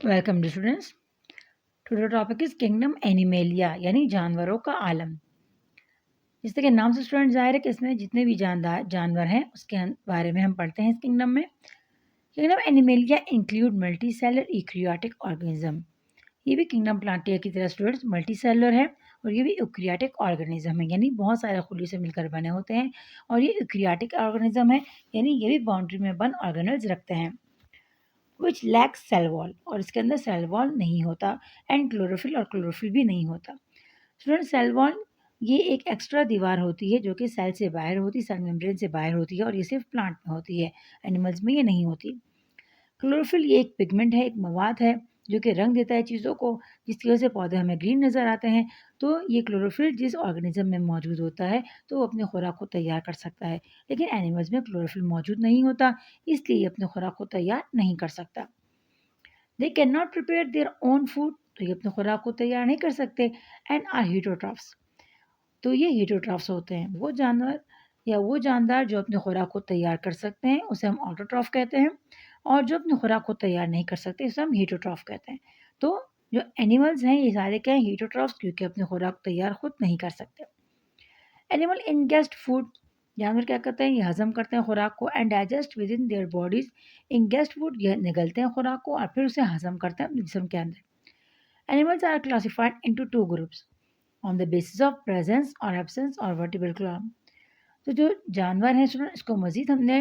Welcome to students. Today topic is kingdom Animalia यानी जानवरों का आलम। जिस तरह के नाम से स्टूडेंट जाहिर है कि इसमें जितने भी जानवर हैं उसके बारे में हम पढ़ते हैं इस किंगडम में। Kingdom animalia include multi cellular eukaryotic organism. ये भी किंगडम प्लांटिया की तरह स्टूडेंट्स मल्टी सेलर है और ये भी यूकैरियोटिक ऑर्गेनिज्म है, यानी बहुत सारे खुली से मिलकर बने होते हैं। और ये यूकैरियोटिक ऑर्गेनिज्म है, यानी ये भी बाउंड्री में बंद ऑर्गेनल्स रखते हैं। विच लैक्स सेल वॉल, और इसके अंदर सेल वॉल नहीं होता। एंड क्लोरोफिल, और क्लोरोफिल भी नहीं होता। स्टूडेंट सेल वॉल ये एक एक्स्ट्रा दीवार होती है जो कि सेल से बाहर होती है, सेल मेम्ब्रेन से बाहर होती है, और ये सिर्फ प्लांट में होती है, एनिमल्स में ये नहीं होती। क्लोरोफिल ये एक पिगमेंट है, एक मवाद है जो कि रंग देता है चीज़ों को, जिसकी वजह से पौधे हमें ग्रीन नज़र आते हैं। तो ये क्लोरोफिल जिस ऑर्गेनिज्म में मौजूद होता है तो वो अपने खुराक को तैयार कर सकता है, लेकिन एनिमल्स में क्लोरोफिल मौजूद नहीं होता, इसलिए ये अपने खुराक को तैयार नहीं कर सकता। They can not prepare their own food, तो ये अपने खुराक को तैयार नहीं कर सकते। एंड आर हीटोट्रॉफ्स, तो ये हीटोट्रॉफ्स होते हैं वो जानवर या वो जानदार जो अपने खुराक को तैयार कर सकते हैं, उसे हम ऑटोट्रॉफ कहते हैं। और जो अपने खुराक को तैयार नहीं कर सकते उसे हम हीटोट्रॉफ कहते हैं। तो जो एनिमल्स हैं ये सारे क्या हैं, हीटोट्रॉफ्स, क्योंकि अपने खुराक तैयार खुद नहीं कर सकते। एनिमल इंगेस्ट फूड, जानवर क्या करते हैं, ये हजम करते हैं खुराक को। And digest within their bodies, ingest food ये निगलते हैं खुराक को और फिर उसे हजम करते हैं अपने जिस्म के अंदर। Animals are classified into two groups on the basis of presence और एब्सेंस और वर्टिब्रल कॉलम। तो जो जानवर हैं स्टूडेंट, इसको मजीद हमने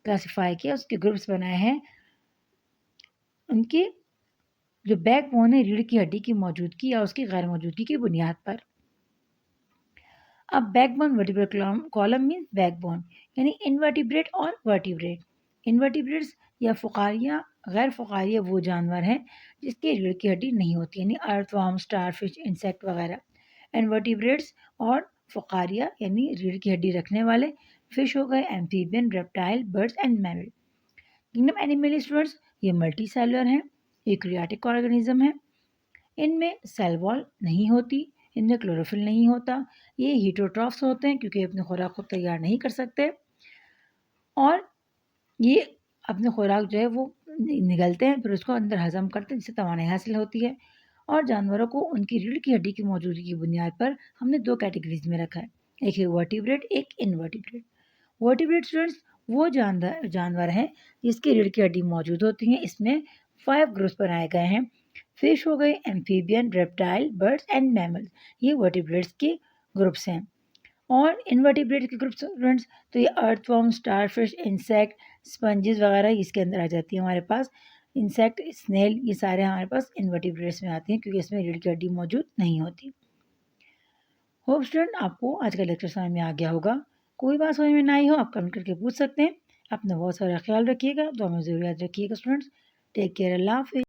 क्लासिफाई किया, उसके ग्रुप्स बनाए हैं उनकी जो बैकबोन है, रीढ़ की हड्डी की मौजूदगी या उसकी गैर मौजूदगी की बुनियाद पर। अब backbone vertebral column means backbone, यानी इनवर्टिब्रेट और वर्टिब्रेट। इनवर्टिब्रेट्स या फुकारिया, गैर फुकारिया वो जानवर हैं जिसकी रीढ़ की हड्डी नहीं होती, यानी अर्थवर्म, स्टारफिश, इंसेक्ट वगैरह। इनवर्टिब्रेट्स और फुकारिया यानी रीढ़ की हड्डी रखने वाले फिश हो गए, amphibian, reptile, birds and mammal. Kingdom animal students ये मल्टी सेलुलर हैं, यूकैरियोटिक ऑर्गेनिज्म है। इनमें सेल वॉल नहीं होती, इनमें क्लोरोफिल नहीं होता। ये हीटोट्रॉफ्स होते हैं क्योंकि अपने खुराक को तैयार नहीं कर सकते, और ये अपने खुराक जो है वो निगलते हैं, फिर उसको अंदर हजम करते हैं, जिससे तवानाई हासिल होती है। और जानवरों को उनकी रीढ़ की हड्डी की मौजूदगी की बुनियाद पर हमने दो कैटेगरीज में रखा है, एक है वर्टिब्रेट, एक इनवर्टिब्रेट। वर्टिब्रेट स्टूडेंट्स वो जानवर हैं जिसकी रीढ़ की हड्डी मौजूद होती है। इसमें 5 ग्रुप्स बनाए गए हैं। फिश हो गए, amphibian, reptile, birds and mammals, ये वर्टिब्रेट्स के ग्रुप्स हैं। और इनवर्टिब्रेट के ग्रुप्स स्टूडेंट्स, तो ये अर्थवर्म, स्टारफिश, इंसेक्ट, स्पंजेस वगैरह इसके अंदर आ जाती है हमारे पास। इंसेक्ट, स्नेल, ये सारे हमारे पास इनवर्टिब्रेट्स में आते हैं क्योंकि इसमें रीढ़ की हड्डी मौजूद नहीं होती। होप स्टूडेंट आपको आज का लेक्चर समझ में आ गया होगा। कोई बात समझ में ना आई हो आप कमेंट करके पूछ सकते हैं। अपना बहुत सारा ख्याल रखिएगा, तो हमें ज़रूर याद रखिएगा स्टूडेंट्स। टेक केयर, अल्लाह हाफिज़।